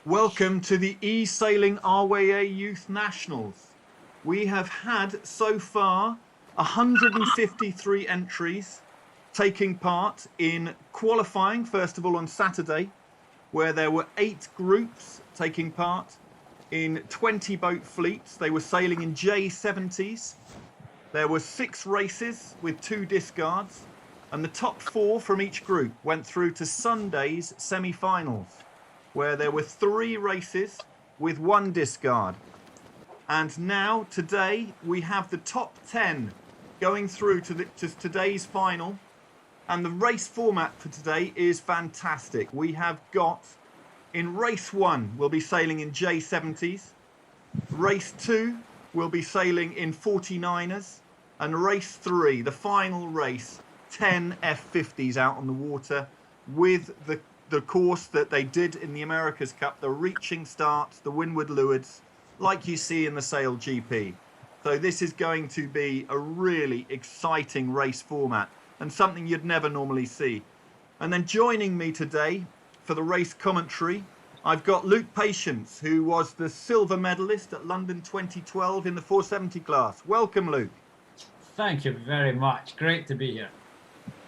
Welcome to the eSailing RYA Youth Nationals. We have had so far 153 entries taking part in qualifying, first of all on Saturday, where there were 8 groups taking part in 20 boat fleets. They were sailing in J70s. There were 6 races with 2 discards, and the top 4 from each group went through to Sunday's semi-finals, where there were 3 races with 1 discard. And now, today, we have the top 10 going through to today's final. And the race format for today is fantastic. We have got, in race 1, we'll be sailing in J70s. Race 2, we'll be sailing in 49ers. And race 3, the final race, 10 F50s out on the water with the course that they did in the America's Cup, the reaching starts, the windward lewards, like you see in the Sail GP. So this is going to be a really exciting race format and something you'd never normally see. And then joining me today for the race commentary, I've got Luke Patience, who was the silver medalist at London 2012 in the 470 class. Welcome, Luke. Thank you very much. Great to be here.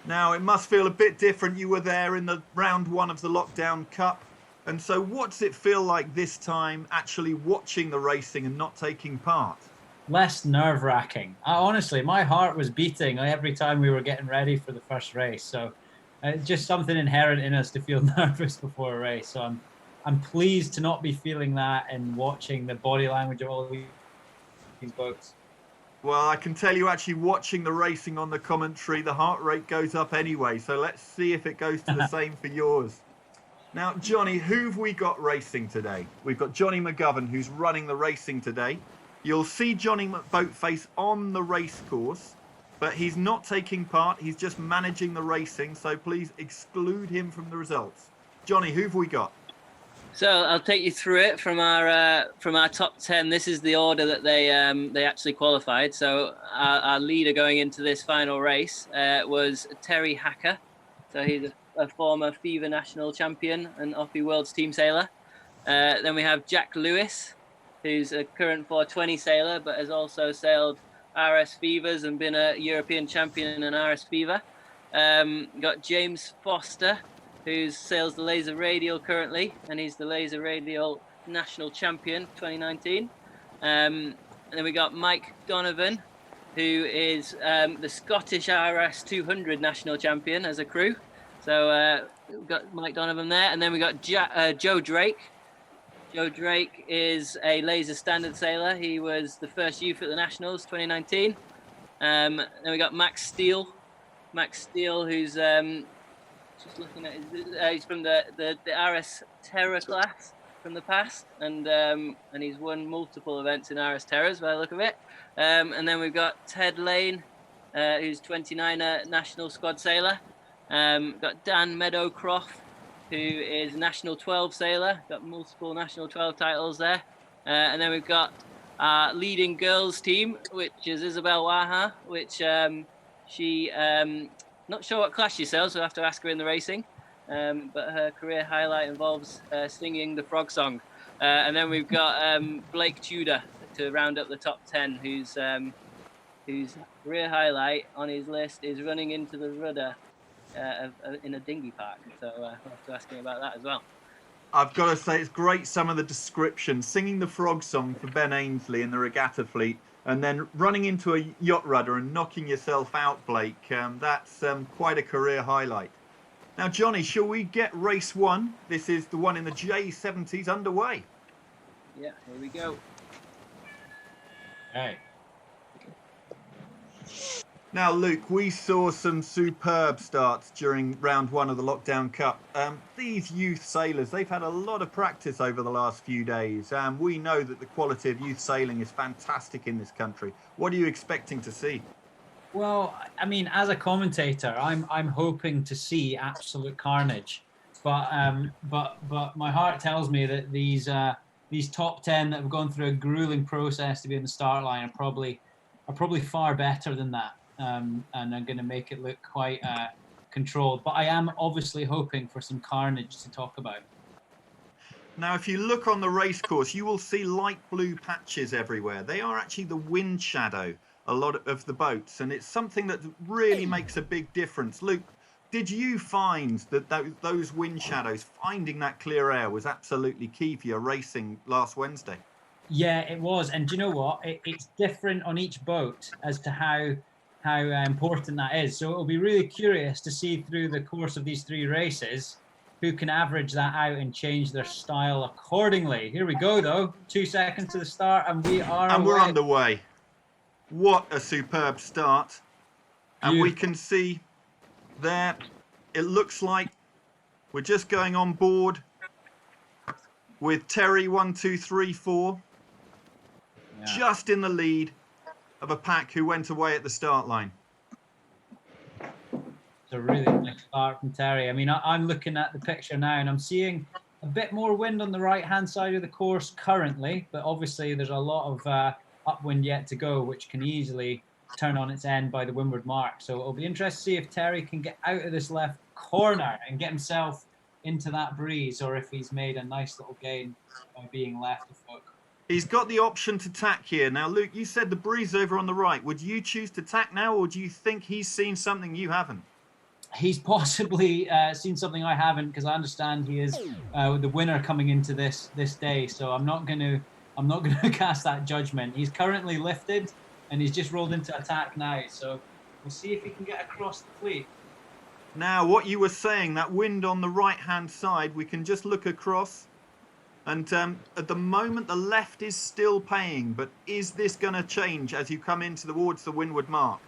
Now, it must feel a bit different. You were there in the round 1 of the Lockdown Cup. And so what does it feel like this time actually watching the racing and not taking part? Less nerve-wracking. Honestly, my heart was beating every time we were getting ready for the first race. So it's just something inherent in us to feel nervous before a race. So I'm pleased to not be feeling that and watching the body language of all these boats. Well, I can tell you actually watching the racing on the commentary, the heart rate goes up anyway. So let's see if it goes to the same for yours. Now, Johnny, who've we got racing today? We've got Johnny McGovern, who's running the racing today. You'll see Johnny Boatface on the race course, but he's not taking part. He's just managing the racing. So please exclude him from the results. Johnny, who've we got? So I'll take you through it from our top 10. This is the order that they actually qualified. So our leader going into this final race was Terry Hacker. So he's a former FIVA national champion and Offie World's team sailor. Then we have Jack Lewis, who's a current 420 sailor, but has also sailed RS FIVAs and been a European champion in RS FIVA. Got James Foster, who sails the Laser Radial currently, and he's the Laser Radial National Champion 2019. And then we got Mike Donovan, who is the Scottish RS 200 National Champion as a crew. So we've got Mike Donovan there. And then we got Joe Drake. Joe Drake is a Laser Standard sailor. He was the first youth at the Nationals 2019. Then we got Max Steele. Max Steele, who's... just looking at he's from the RS Terror class from the past, and he's won multiple events in RS Terrors by the look of it. And then we've got Ted Lane, who's 29er national squad sailor. Got Dan Meadowcroft, who is national 12 sailor, got multiple national 12 titles there. And then we've got our leading girls team, which is Isabel Waha, which she not sure what class she sails, so we'll have to ask her in the racing. But her career highlight involves singing the frog song. And then we've got Blake Tudor to round up the top 10, whose career highlight on his list is running into the rudder in a dinghy park. So we'll have to ask him about that as well. I've got to say, it's great, some of the description. Singing the frog song for Ben Ainsley in the regatta fleet, and then running into a yacht rudder and knocking yourself out, Blake. That's quite a career highlight. Now, Johnny, shall we get race 1? This is the one in the J70s underway. Yeah, here we go. Hey. Now, Luke, we saw some superb starts during round 1 of the Lockdown Cup. These youth sailors, they've had a lot of practice over the last few days. We know that the quality of youth sailing is fantastic in this country. What are you expecting to see? Well, I mean, as a commentator, I'm hoping to see absolute carnage, but my heart tells me that these top 10 that have gone through a grueling process to be in the start line are probably far better than that. And are going to make it look quite controlled. But I am obviously hoping for some carnage to talk about. Now, if you look on the race course, you will see light blue patches everywhere. They are actually the wind shadow a lot of the boats, and it's something that really makes a big difference. Luke, did you find that those wind shadows, finding that clear air, was absolutely key for your racing last Wednesday? Yeah, it was. And do you know what? It's different on each boat as to how important that is. So it'll be really curious to see through the course of these 3 races who can average that out and change their style accordingly. Here we go, though. 2 seconds to the start, and we are And away. we're underway. What a superb start. And we Beautiful. can see there, it looks like we're just going on board with Terry 1, 2, 3, 4, just in the lead of a pack who went away at the start line. It's a really nice start from Terry. I mean, I'm looking at the picture now and I'm seeing a bit more wind on the right-hand side of the course currently, but obviously there's a lot of upwind yet to go, which can easily turn on its end by the windward mark. So it'll be interesting to see if Terry can get out of this left corner and get himself into that breeze, or if he's made a nice little gain by being left afoot. He's got the option to tack here. Now, Luke, you said the breeze over on the right. Would you choose to tack now, or do you think he's seen something you haven't? He's possibly seen something I haven't, because I understand he is the winner coming into this day. So I'm not going to cast that judgment. He's currently lifted, and he's just rolled into attack now. So we'll see if he can get across the fleet. Now, what you were saying, that wind on the right-hand side, we can just look across. And at the moment, the left is still paying, but is this going to change as you come in towards the windward mark?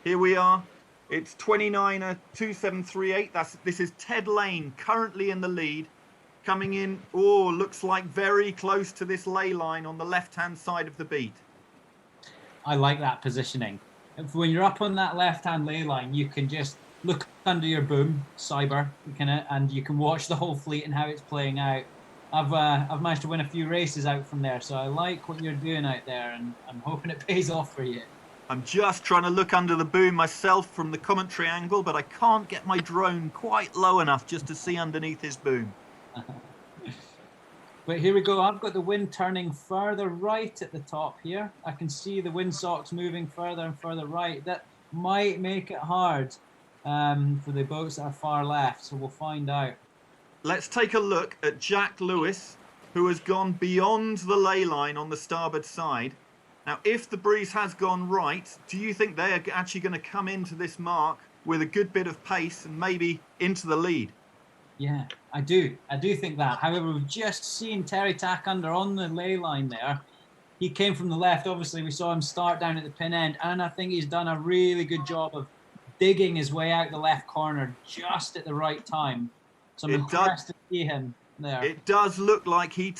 Here we are. It's 29.2738. This is Ted Lane currently in the lead, coming in. Oh, looks like very close to this ley line on the left-hand side of the beat. I like that positioning. When you're up on that left-hand ley line, you can just look under your boom, cyber, and you can watch the whole fleet and how it's playing out. I've managed to win a few races out from there, so I like what you're doing out there, and I'm hoping it pays off for you. I'm just trying to look under the boom myself from the commentary angle, but I can't get my drone quite low enough just to see underneath his boom. But here we go. I've got the wind turning further right at the top here. I can see the windsocks moving further and further right. That might make it hard for the boats that are far left, so we'll find out. Let's take a look at Jack Lewis, who has gone beyond the ley line on the starboard side. Now, if the breeze has gone right, do you think they are actually going to come into this mark with a good bit of pace and maybe into the lead? Yeah, I do. I do think that. However, we've just seen Terry tack under on the ley line there. He came from the left. Obviously, we saw him start down at the pin end, and I think he's done a really good job of digging his way out the left corner just at the right time. So I'm impressed to see him there. It does look like he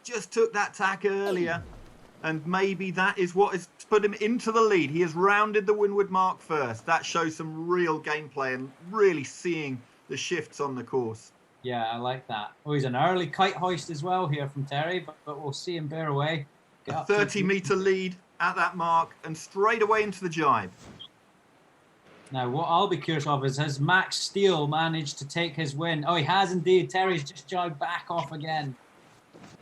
just took that tack earlier, and maybe that is what has put him into the lead. He has rounded the windward mark first. That shows some real gameplay and really seeing the shifts on the course. Yeah, I like that. Oh, he's an early kite hoist as well here from Terry, but we'll see him bear away. A 30-metre lead at that mark and straight away into the jibe. Now, what I'll be curious of is, has Max Steele managed to take his win? Oh, he has indeed. Terry's just jibed back off again.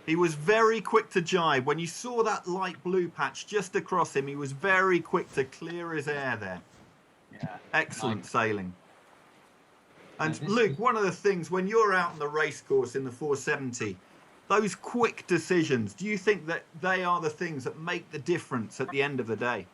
He was very quick to jibe. When you saw that light blue patch just across him, he was very quick to clear his air there. Yeah. Excellent sailing. And Luke, one of the things when you're out on the race course in the 470, those quick decisions, do you think that they are the things that make the difference at the end of the day?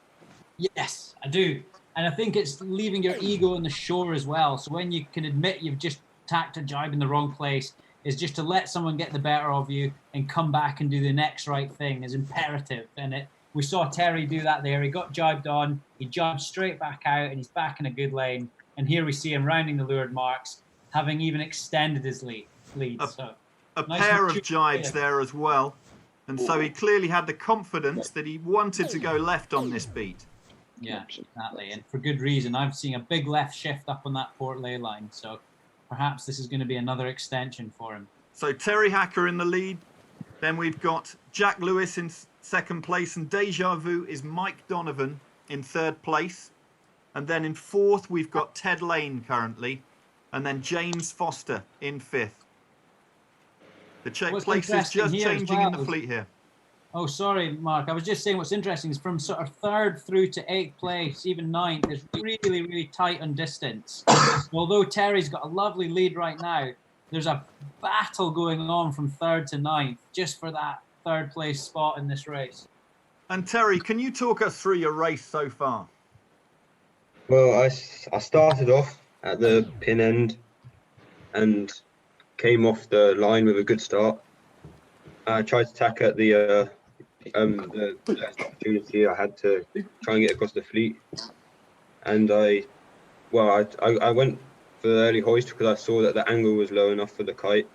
Yes, I do. And I think it's leaving your ego on the shore as well. So when you can admit you've just tacked a jibe in the wrong place, is just to let someone get the better of you and come back and do the next right thing is imperative. And we saw Terry do that there. He got jibed on, he jibed straight back out, and he's back in a good lane. And here we see him rounding the leeward marks, having even extended his lead. A pair of jibes there as well. And so he clearly had the confidence that he wanted to go left on this beat. Yeah, exactly. And for good reason. I've seen a big left shift up on that port ley line. So perhaps this is going to be another extension for him. So Terry Hacker in the lead. Then we've got Jack Lewis in second place. And Deja Vu is Mike Donovan in third place. And then in fourth, we've got Ted Lane currently. And then James Foster in fifth. The What's place is interesting just here as changing in the well fleet here. Oh, sorry, Mark. I was just saying what's interesting is from sort of 3rd through to 8th place, even 9th, it's really, really tight on distance. Although Terry's got a lovely lead right now, there's a battle going on from 3rd to 9th just for that 3rd place spot in this race. And Terry, can you talk us through your race so far? Well, I started off at the pin end and came off the line with a good start. I tried to tack at the last opportunity I had to try and get across the fleet, and I went for the early hoist because I saw that the angle was low enough for the kite.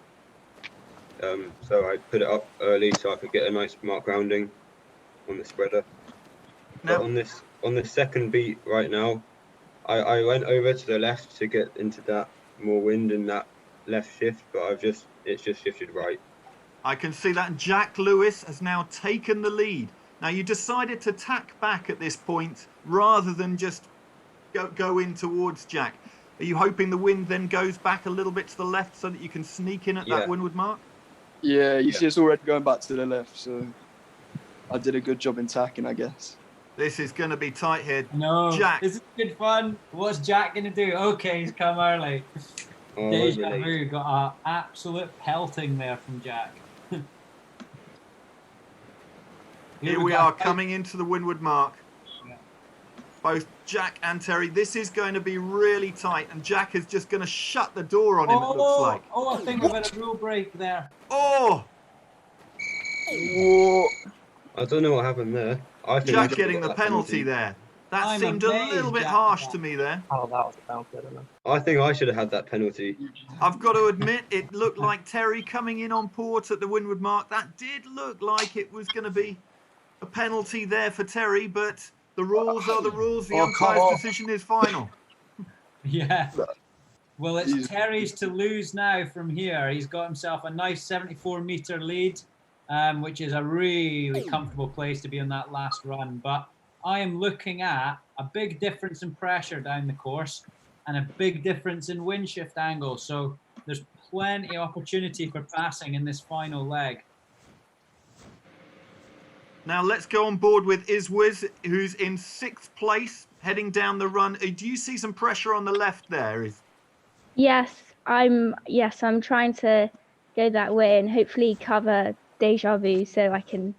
So I put it up early so I could get a nice mark grounding on the spreader. Now, But on this second beat right now, I went over to the left to get into that more wind and that left shift, but it's just shifted right. I can see that, and Jack Lewis has now taken the lead. Now, you decided to tack back at this point rather than just go in towards Jack. Are you hoping the wind then goes back a little bit to the left so that you can sneak in at that windward mark? Yeah, you see it's already going back to the left, so I did a good job in tacking, I guess. This is going to be tight here. No, Jack. This is good fun. What's Jack going to do? Okay, he's come early. Oh, Deja Vu got an absolute pelting there from Jack. Here we are coming into the windward mark. Yeah. Both Jack and Terry. This is going to be really tight, and Jack is just going to shut the door on him, it looks like. Oh, I think I've had a rule break there. Oh! Whoa. I don't know what happened there. I think Jack getting the penalty there. That seemed a little bit harsh to me there. Oh, that was a penalty, I don't know. I think I should have had that penalty. I've got to admit, it looked like Terry coming in on port at the windward mark. That did look like it was going to be a penalty there for Terry, but the rules are the rules. The umpire's decision is final. Yeah. Well, it's Terry's to lose now from here. He's got himself a nice 74-meter lead, which is a really comfortable place to be on that last run. But I am looking at a big difference in pressure down the course and a big difference in wind shift angle. So there's plenty of opportunity for passing in this final leg. Now let's go on board with Iswiz, who's in 6th place, heading down the run. Do you see some pressure on the left there? Yes, I'm trying to go that way and hopefully cover Deja Vu so I can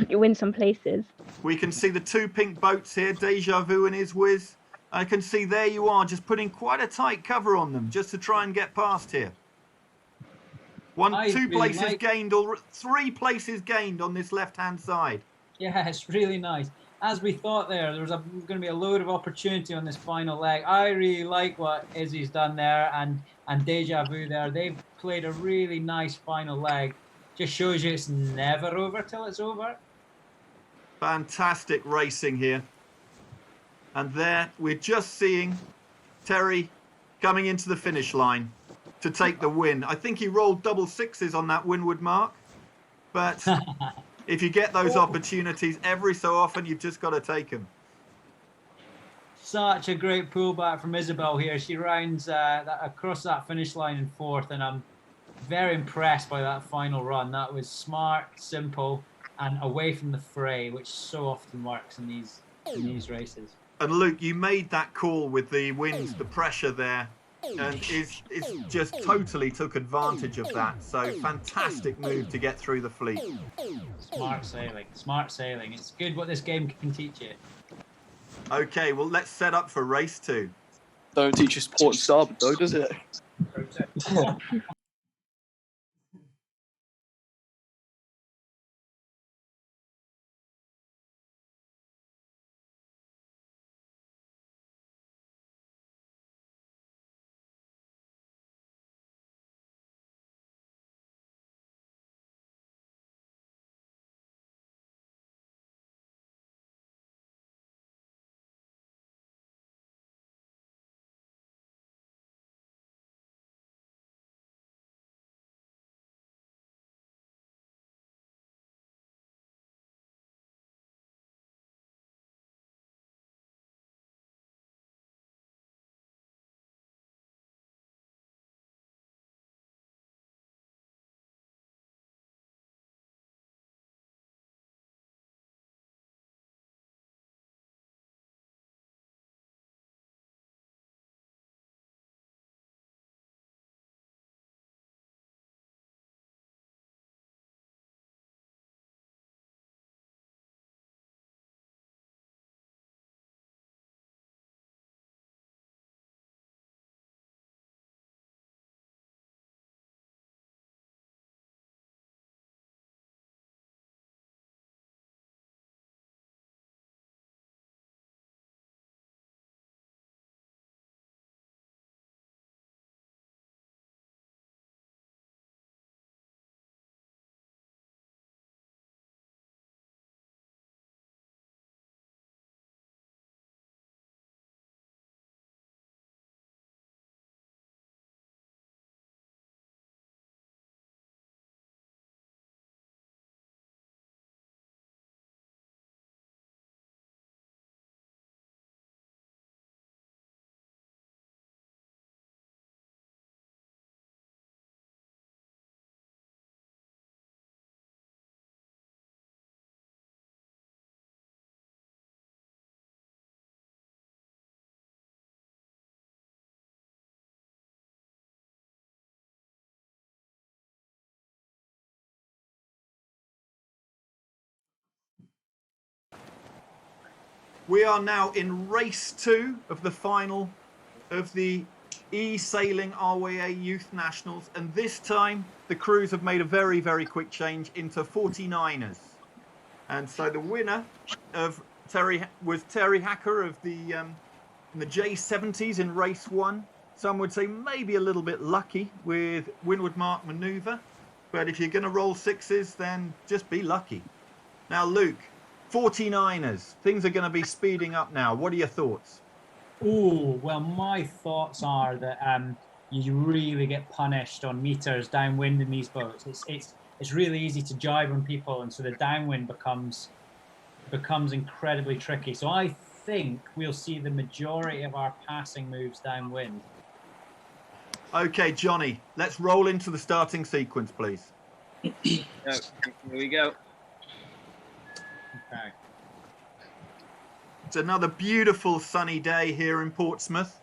win some places. We can see the 2 pink boats here, Deja Vu and Iswiz. I can see there you are, just putting quite a tight cover on them, just to try and get past here. 2 places gained, or 3 places gained on this left-hand side. Yeah, it's really nice. As we thought there's going to be a load of opportunity on this final leg. I really like what Izzy's done there and Deja Vu there. They've played a really nice final leg. Just shows you it's never over till it's over. Fantastic racing here. And there, we're just seeing Terry coming into the finish line to take the win. I think he rolled double sixes on that windward mark. But if you get those opportunities every so often, you've just got to take them. Such a great pullback from Isabel here. She rounds across that finish line in 4th, and I'm very impressed by that final run. That was smart, simple, and away from the fray, which so often works in these races. And Luke, you made that call with the winds, the pressure there, and is just totally took advantage of that. So fantastic move to get through the fleet. Smart sailing, smart sailing. It's good what this game can teach you. Okay, well, let's set up for race 2. Don't teach us port and starboard though, does it? We are now in race 2 of the final of the eSailing RYA Youth Nationals, and this time the crews have made a very, very quick change into 49ers. And so the winner of was Terry Hacker of the in the J70s in race 1. Some would say maybe a little bit lucky with windward mark manoeuvre, but if you're going to roll 6s, then just be lucky. Now, Luke, 49ers, things are going to be speeding up now. What are your thoughts? Oh, well, my thoughts are that you really get punished on meters downwind in these boats. It's really easy to jibe on people, and so the downwind becomes incredibly tricky. So I think we'll see the majority of our passing moves downwind. Okay, Johnny, let's roll into the starting sequence, please. Here we go. Okay. It's another beautiful sunny day here in Portsmouth.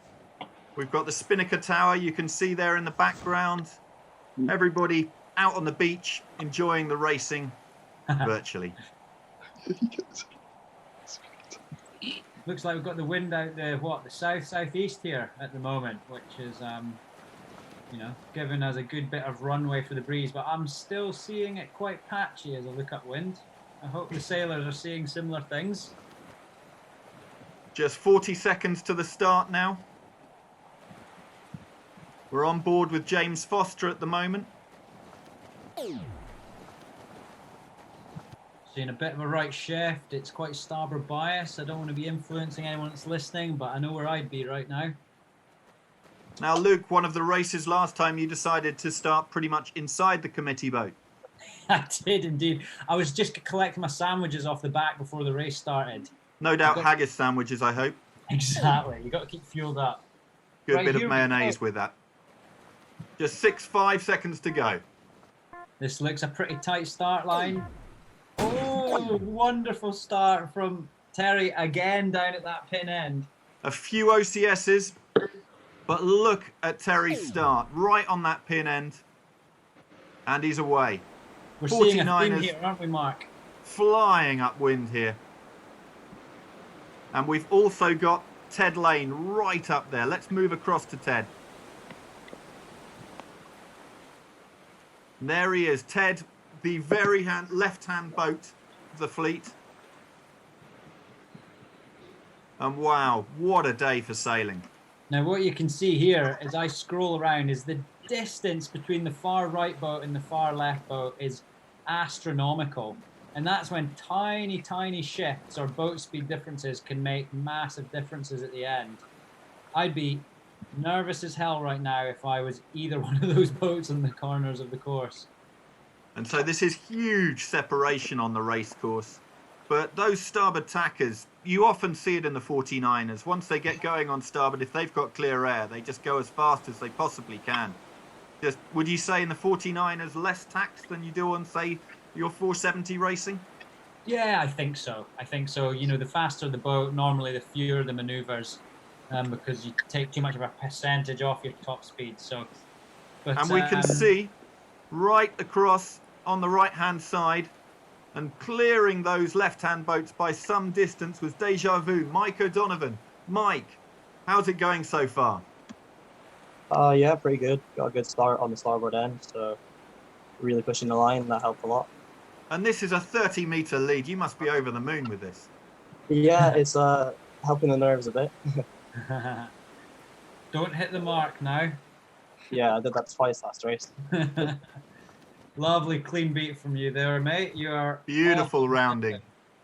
We've got the Spinnaker Tower you can see there in the background. Everybody out on the beach enjoying the racing virtually. Looks like we've got the wind out the southeast here at the moment, which is giving us a good bit of runway for the breeze. But I'm still seeing it quite patchy as I look upwind. I hope the sailors are seeing similar things. Just 40 seconds to the start now. We're on board with James Foster at the moment. Seeing a bit of a right shift. It's quite starboard bias. I don't want to be influencing anyone that's listening, but I know where I'd be right now. Now, Luke, one of the races last time you decided to start pretty much inside the committee boat. I did indeed. I was just collecting my sandwiches off the back before the race started. No doubt haggis sandwiches, I hope. Exactly. You got to keep fueled up. Good Right, bit of here we mayonnaise go. with that. Just 5 seconds to go. This looks a pretty tight start line. Oh, wonderful start from Terry again down at that pin end. A few OCSs, but look at Terry's start right on that pin end. And he's away. We're seeing a theme 49ers here, aren't we, Mark? flying upwind here. And we've also got Ted Lane right up there. Let's move across to Ted. And there he is, Ted, the very left-hand boat of the fleet. And wow, what a day for sailing. Now, what you can see here as I scroll around is the distance between the far right boat and the far left boat is astronomical. And that's when tiny, tiny shifts or boat speed differences can make massive differences at the end. I'd be nervous as hell right now if I was either one of those boats in the corners of the course. And so this is huge separation on the race course. But those starboard tackers, you often see it in the 49ers. Once they get going on starboard, if they've got clear air, they just go as fast as they possibly can. Just, would you say in the 49ers less tacks than you do on, say, your 470 racing? Yeah, I think so. You know, the faster the boat, normally the fewer the maneuvers, because you take too much of a percentage off your top speed. So, but, and we can see right across on the right-hand side and clearing those left-hand boats by some distance was Deja Vu, Mike O'Donovan. Mike, how's it going so far? Yeah, pretty good. Got a good start on the starboard end, so really pushing the line. That helped a lot. And this is a 30-meter lead. You must be over the moon with this. Yeah, it's helping the nerves a bit. Don't hit the mark now. Yeah, I did that twice last race. Lovely clean beat from you there, mate. You are Beautiful awesome. rounding.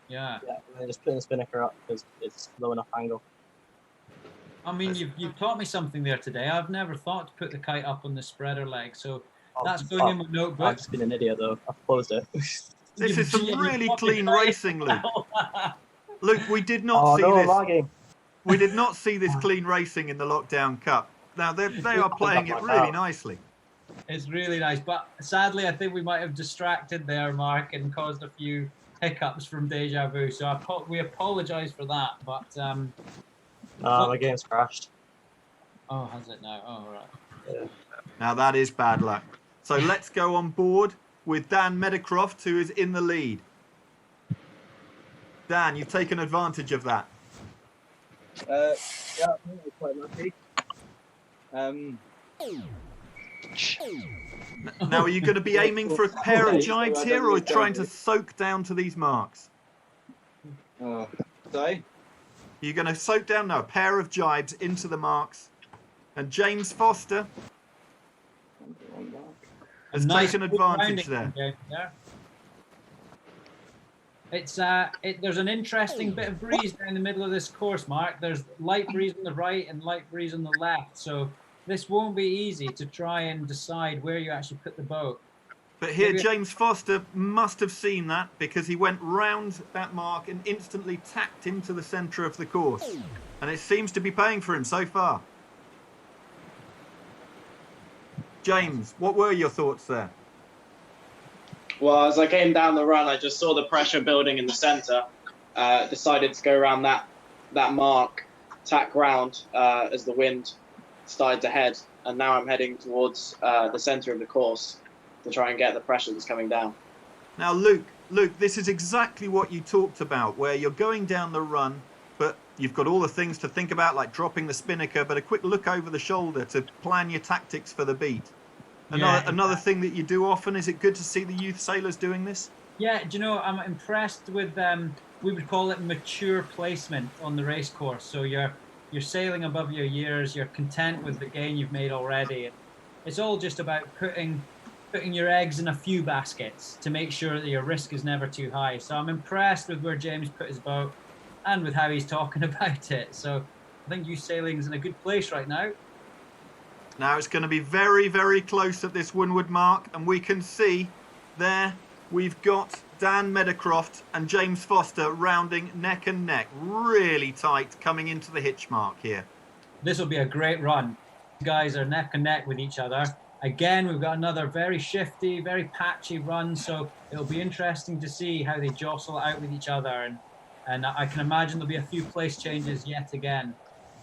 Yeah. Yeah, and just putting the spinnaker up because it's low enough angle. I mean, you've taught me something there today. I've never thought to put the kite up on the spreader leg, so that's going in my notebook. I've just been an idiot though. I've closed it. This is some really clean racing, Luke. Luke, we did not see this. Lagging. We did not see this clean racing in the Lockdown Cup. Now they are playing it really nicely. It's really nice, but sadly, I think we might have distracted there, Mark, and caused a few hiccups from Deja Vu. So we apologise for that. But my game's crashed. Oh, has it now? Oh, right. Yeah. Now that is bad luck. So let's go on board with Dan Meadowcroft, who is in the lead. Dan, you've taken advantage of that. Yeah, I think I was quite lucky. Now, are you going to be aiming for a pair of jibes here, or trying to soak down to these marks? Sorry? You're going to soak down now a pair of jibes into the marks, and James Foster has taken advantage there. It's there's an interesting bit of breeze down the middle of this course, Mark. There's light breeze on the right and light breeze on the left, so this won't be easy to try and decide where you actually put the boat. But here, James Foster must have seen that, because he went round that mark and instantly tacked into the centre of the course. And it seems to be paying for him so far. James, what were your thoughts there? Well, as I came down the run, I just saw the pressure building in the centre. Decided to go around that mark, tack round as the wind started to head. And now I'm heading towards the centre of the course to try and get the pressure that's coming down. Now, Luke, this is exactly what you talked about, where you're going down the run, but you've got all the things to think about, like dropping the spinnaker, but a quick look over the shoulder to plan your tactics for the beat. Another thing that you do often. Is it good to see the youth sailors doing this? Yeah, do you know, I'm impressed with, we would call it mature placement on the race course. So you're sailing above your years, you're content with the gain you've made already. It's all just about putting your eggs in a few baskets to make sure that your risk is never too high. So I'm impressed with where James put his boat and with how he's talking about it. So I think youth sailing is in a good place right now. Now it's going to be very, very close at this windward mark, and we can see there we've got Dan Meadowcroft and James Foster rounding neck and neck, really tight coming into the hitch mark here. This will be a great run. These guys are neck and neck with each other. Again, we've got another very shifty, very patchy run, so it'll be interesting to see how they jostle out with each other, and I can imagine there'll be a few place changes yet again.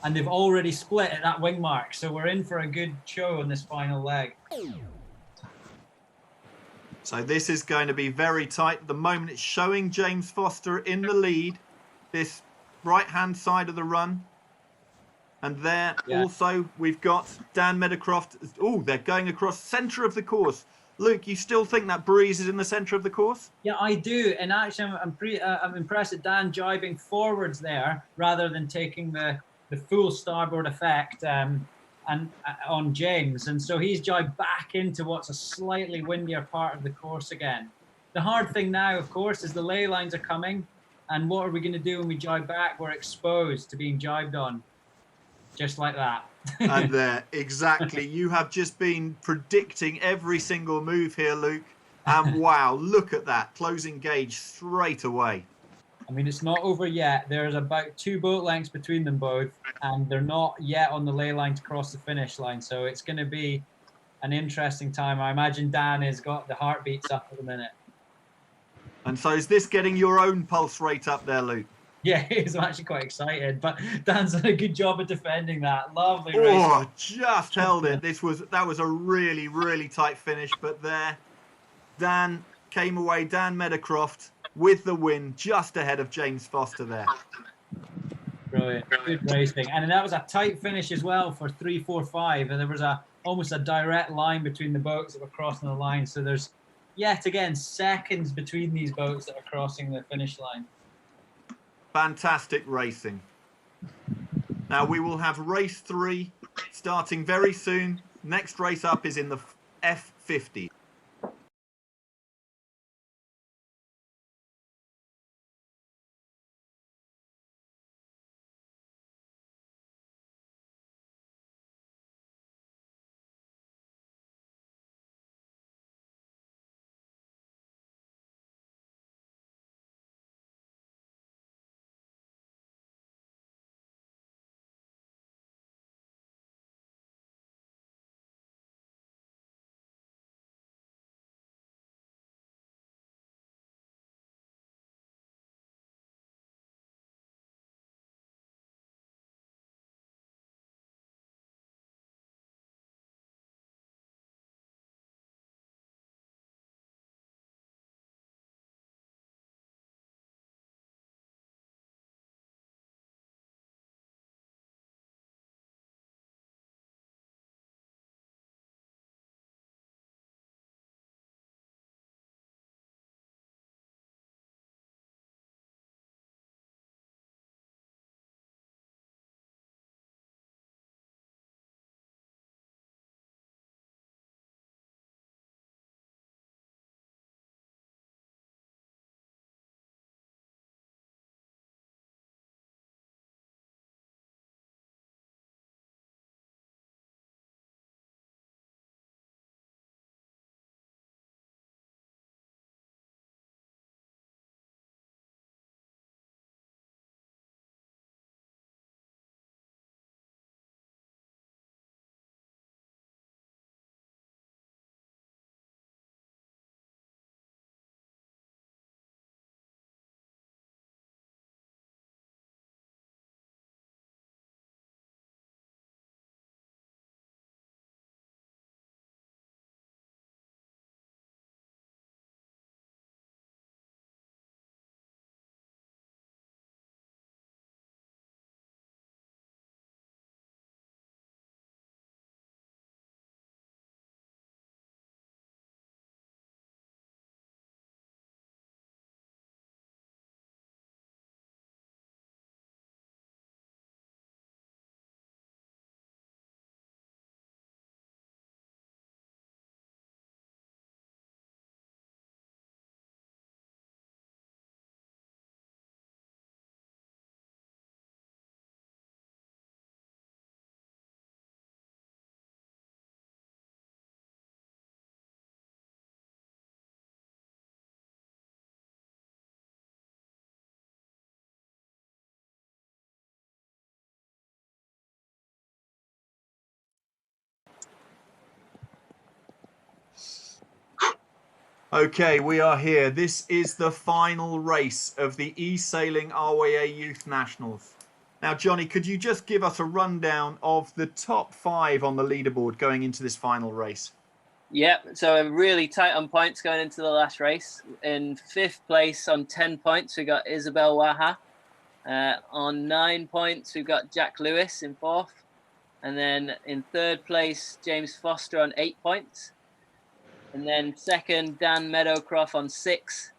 And they've already split at that wing mark, so we're in for a good show in this final leg. So this is going to be very tight. At the moment, it's showing James Foster in the lead, this right-hand side of the run. And there also we've got Dan Meadowcroft. Oh, they're going across centre of the course. Luke, you still think that breeze is in the centre of the course? Yeah, I do. And actually, I'm impressed at Dan jibing forwards there rather than taking the full starboard effect on James. And so he's jibed back into what's a slightly windier part of the course again. The hard thing now, of course, is the ley lines are coming. And what are we going to do when we jibe back? We're exposed to being jibed on. Just like that. And there, exactly. You have just been predicting every single move here, Luke. And wow, look at that. Closing gauge straight away. I mean, it's not over yet. There's about 2 boat lengths between them both, and they're not yet on the ley line to cross the finish line. So it's going to be an interesting time. I imagine Dan has got the heartbeats up at the minute. And so is this getting your own pulse rate up there, Luke? Yeah, I'm actually quite excited, but Dan's done a good job of defending that. Lovely race. Oh, just held it. That was a really, really tight finish, but there, Dan came away, Dan Meadowcroft, with the win, just ahead of James Foster there. Brilliant. Good racing. And that was a tight finish as well for 3, 4, 5. And there was almost a direct line between the boats that were crossing the line. So there's, yet again, seconds between these boats that are crossing the finish line. Fantastic racing. Now we will have race 3 starting very soon. Next race up is in the F50. Okay, we are here. This is the final race of the eSailing RYA Youth Nationals. Now, Johnny, could you just give us a rundown of the top 5 on the leaderboard going into this final race? Yep, so really tight on points going into the last race. In 5th place on 10 points, we got Isabel Waha. On 9 points, we've got Jack Lewis in 4th. And then in 3rd place, James Foster on 8 points. And then 2nd, Dan Meadowcroft on 6.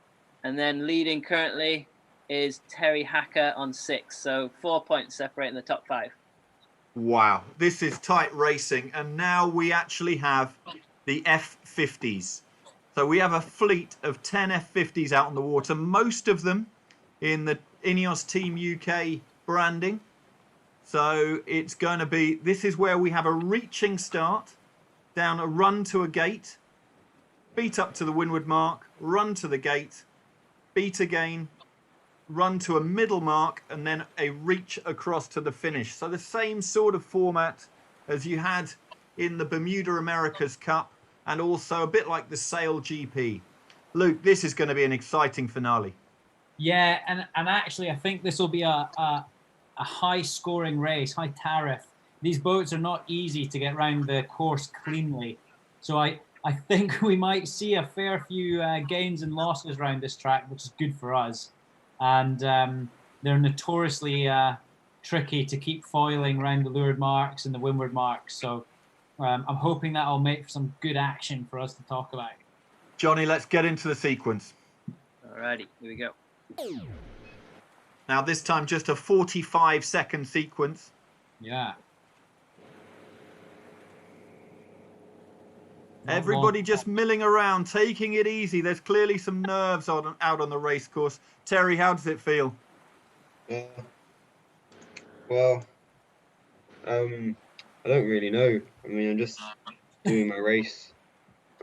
And then leading currently is Terry Hacker on 6. So 4 points separating the top 5. Wow, this is tight racing. And now we actually have the F50s. So we have a fleet of 10 F50s out on the water, most of them in the Ineos Team UK branding. So it's going to be, this is where we have a reaching start, down a run to a gate, beat up to the windward mark, run to the gate, beat again, run to a middle mark, and then a reach across to the finish. So the same sort of format as you had in the Bermuda Americas Cup, and also a bit like the Sail GP. Luke, this is going to be an exciting finale. Yeah, and actually I think this will be a high-scoring race, high tariff. These boats are not easy to get around the course cleanly. So I think we might see a fair few gains and losses around this track, which is good for us. And they're notoriously tricky to keep foiling around the leeward marks and the windward marks. So I'm hoping that will make for some good action for us to talk about. Johnny, let's get into the sequence. Alrighty, here we go. Now this time just a 45-second sequence. Yeah. Everybody just milling around, taking it easy. There's clearly some nerves out on the race course. Terry, how does it feel? Well, I don't really know. I mean, I'm just doing my race.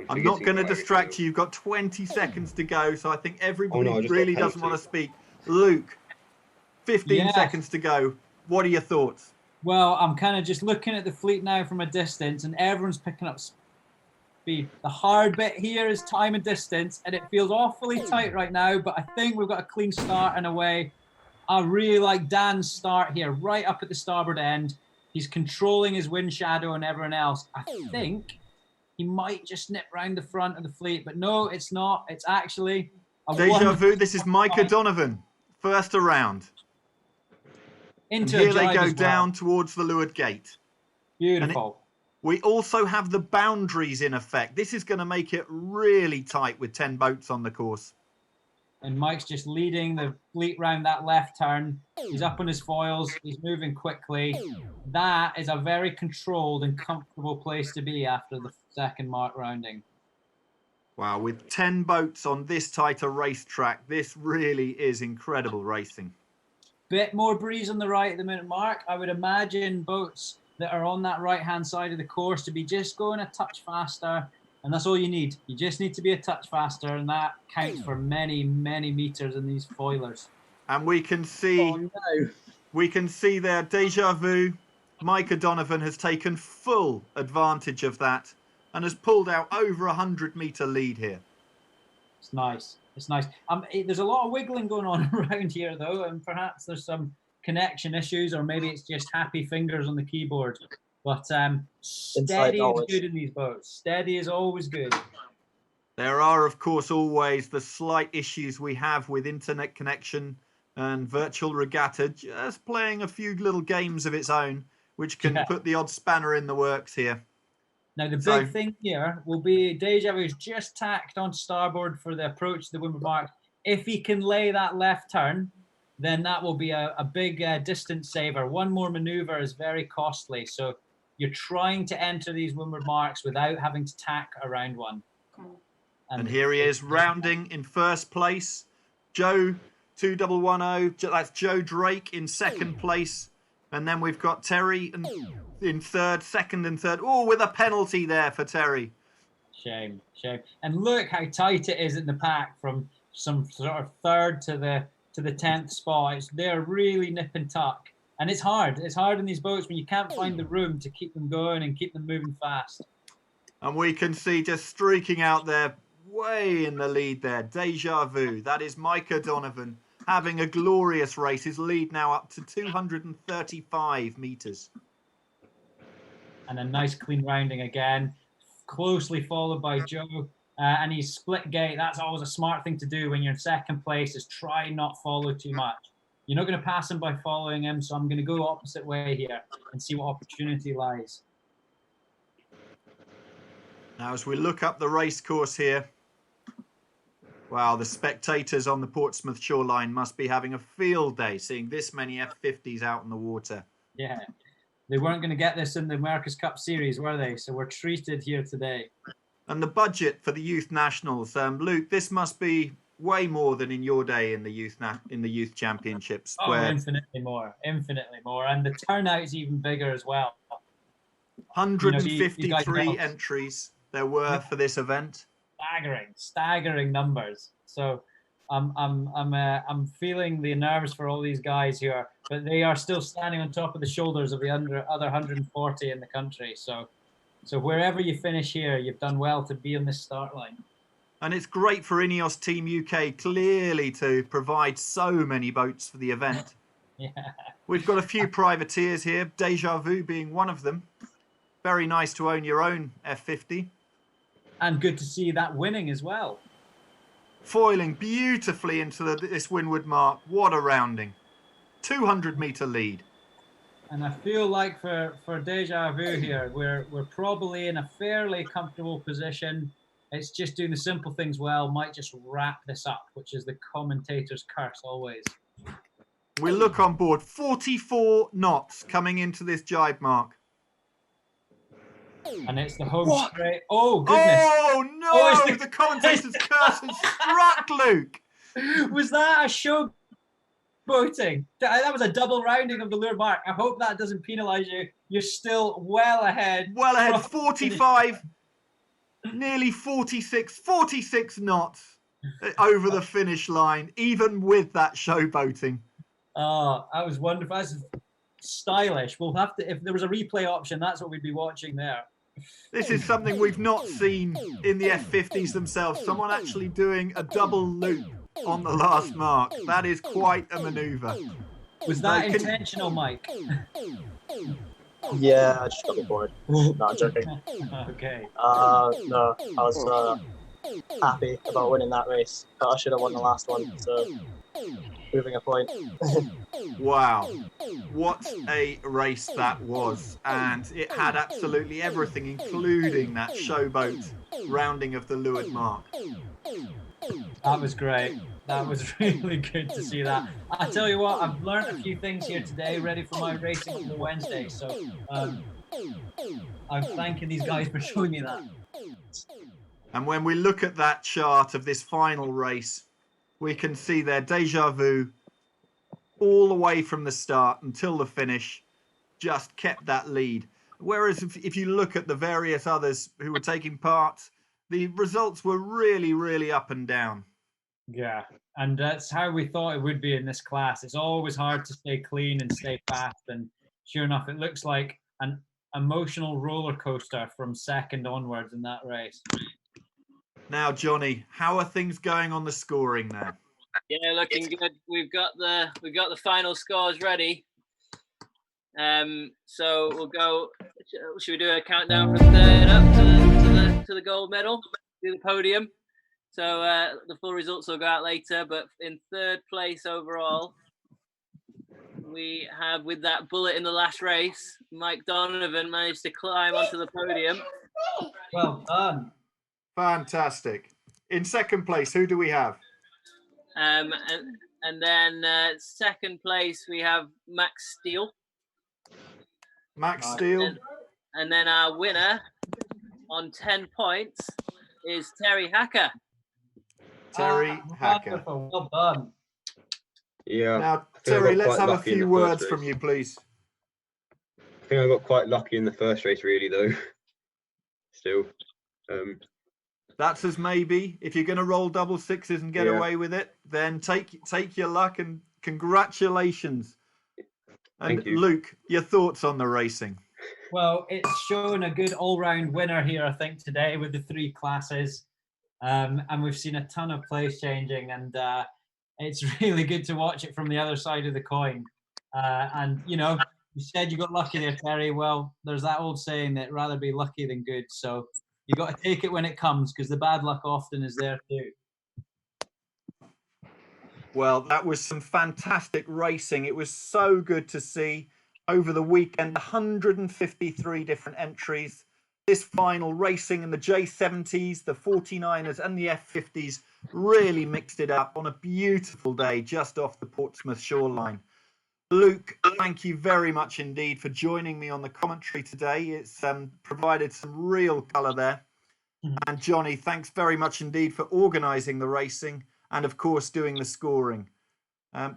I'm not going to distract you. You've got 20 seconds to go, so I think everybody really doesn't want to speak. Luke, 15 seconds to go. What are your thoughts? Well, I'm kind of just looking at the fleet now from a distance, and everyone's picking up speed. The hard bit here is time and distance, and it feels awfully tight right now, but I think we've got a clean start in a way. I really like Dan's start here, right up at the starboard end. He's controlling his wind shadow and everyone else. I think he might just nip round the front of the fleet, but no, it's not. It's actually a Deja vu. This is Micah Donovan, first around. And here they go down towards the leeward gate. Beautiful. We also have the boundaries in effect. This is going to make it really tight with 10 boats on the course. And Mike's just leading the fleet round that left turn. He's up on his foils. He's moving quickly. That is a very controlled and comfortable place to be after the second mark rounding. Wow, with 10 boats on this tight a racetrack, this really is incredible racing. Bit more breeze on the right at the minute mark. I would imagine boats that are on that right-hand side of the course to be just going a touch faster. And that's all you need. You just need to be a touch faster, and that counts for many, many meters in these foilers. And we can see, we can see there, Deja Vu, Micah Donovan has taken full advantage of that and has pulled out over 100-meter lead here. It's nice. It's nice. There's a lot of wiggling going on around here, though, and perhaps there's some connection issues, or maybe it's just happy fingers on the keyboard. But steady is good in these boats. Steady is always good. There are, of course, always the slight issues we have with internet connection and virtual regatta just playing a few little games of its own, which can put the odd spanner in the works here. Now, the big thing here will be Deja Vu's just tacked on starboard for the approach to the windward mark. If he can lay that left turn, then that will be a big distance saver. One more maneuver is very costly. So you're trying to enter these windward marks without having to tack around one. And here he is rounding in first place. Joe 2110, that's Joe Drake in second place. And then we've got Terry in third, second and third. Oh, with a penalty there for Terry. Shame, shame. And look how tight it is in the pack from some sort of third to the 10th spot. They're really nip and tuck. And it's hard. It's hard in these boats when you can't find the room to keep them going and keep them moving fast. And we can see just streaking out there, way in the lead there. Deja vu. That is Micah Donovan having a glorious race. His lead now up to 235 metres. And a nice clean rounding again, closely followed by Joe. And he's split gate. That's always a smart thing to do when you're in second place, is try not follow too much. You're not going to pass him by following him, so I'm going to go opposite way here and see what opportunity lies. Now, as we look up the race course here, wow, the spectators on the Portsmouth shoreline must be having a field day seeing this many F50s out in the water. Yeah, they weren't going to get this in the America's Cup Series, were they? So we're treated here today. And the budget for the Youth Nationals, Luke, this must be way more than in your day in the Youth Championships. Oh, infinitely more, and the turnout is even bigger as well. 153 entries there were for this event. Staggering numbers. So I'm feeling the nerves for all these guys here, but they are still standing on top of the shoulders of the other 140 in the country. So wherever you finish here, you've done well to be on this start line. And it's great for Ineos Team UK, clearly, to provide so many boats for the event. Yeah. We've got a few privateers here, Deja Vu being one of them. Very nice to own your own F50. And good to see that winning as well. Foiling beautifully into this windward mark. What a rounding. 200-metre lead. And I feel like for Deja Vu here, we're probably in a fairly comfortable position. It's just doing the simple things well, might just wrap this up, which is the commentator's curse always. We look on board, 44 knots coming into this jibe mark. And it's the home straight. Oh, goodness. Oh, no! The commentator's curse has struck Luke. Was that a show boating? That was a double rounding of the lure mark. I hope that doesn't penalise you. You're still well ahead. Well ahead, 45, nearly 46 knots over the finish line, even with that show boating. Oh, that was wonderful. That's stylish. We'll have to, if there was a replay option, that's what we'd be watching there. This is something we've not seen in the F50s themselves. Someone actually doing a double loop on the last mark. That is quite a manoeuvre. Was that intentional, Mike? Yeah, I just got bored. No, I'm joking. Okay. No, I was happy about winning that race, but I should have won the last one, so proving a point. Wow, what a race that was, and it had absolutely everything, including that showboat rounding of the leeward mark. That was great. That was really good to see that. I tell you what, I've learned a few things here today, ready for my racing on Wednesday. So I'm thanking these guys for showing me that. And when we look at that chart of this final race, we can see there Deja Vu all the way from the start until the finish, just kept that lead. Whereas if you look at the various others who were taking part, the results were really, really up and down. Yeah, and that's how we thought it would be in this class. It's always hard to stay clean and stay fast, and sure enough, it looks like an emotional roller coaster from second onwards in that race. Now, Johnny, how are things going on the scoring now? Yeah, looking good. We've got the final scores ready. So we'll go. Should we do a countdown from third up to the gold medal, to the podium? So the full results will go out later. But in third place overall, we have, with that bullet in the last race, Mike Donovan managed to climb onto the podium. Well done. Fantastic. In second place, who do we have? And then second place we have Max Steele. Max Steele. And then our winner on 10 points is Terry Hacker. Terry Hacker. Well done. Yeah. Now, Terry, let's have a few words from you, please. I think I got quite lucky in the first race, really, though. Still. That's as maybe. If you're going to roll double sixes and get away with it, then take your luck, and congratulations. And Thank you. Luke, your thoughts on the racing? Well, it's shown a good all-round winner here, I think, today with the three classes. And we've seen a ton of place changing, and it's really good to watch it from the other side of the coin. And you know, you said you got lucky there, Terry. Well, there's that old saying that rather be lucky than good. So you got to take it when it comes, because the bad luck often is there too. Well, that was some fantastic racing. It was so good to see over the weekend 153 different entries. This final racing in the J70s, the 49ers, and the F50s really mixed it up on a beautiful day just off the Portsmouth shoreline. Luke, thank you very much indeed for joining me on the commentary today. It's provided some real colour there. And Johnny, thanks very much indeed for organising the racing and, of course, doing the scoring.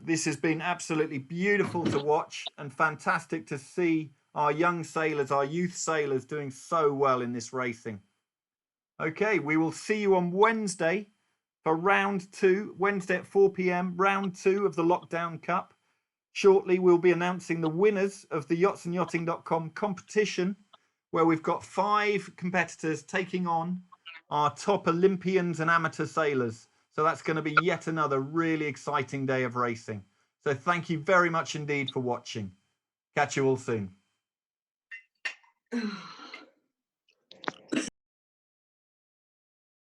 This has been absolutely beautiful to watch and fantastic to see our young sailors, our youth sailors, doing so well in this racing. Okay, we will see you on Wednesday for round 2, Wednesday at 4 p.m, round 2 of the Lockdown Cup. Shortly, we'll be announcing the winners of the yachtsandyachting.com competition, where we've got 5 competitors taking on our top Olympians and amateur sailors. So that's going to be yet another really exciting day of racing. So thank you very much indeed for watching. Catch you all soon.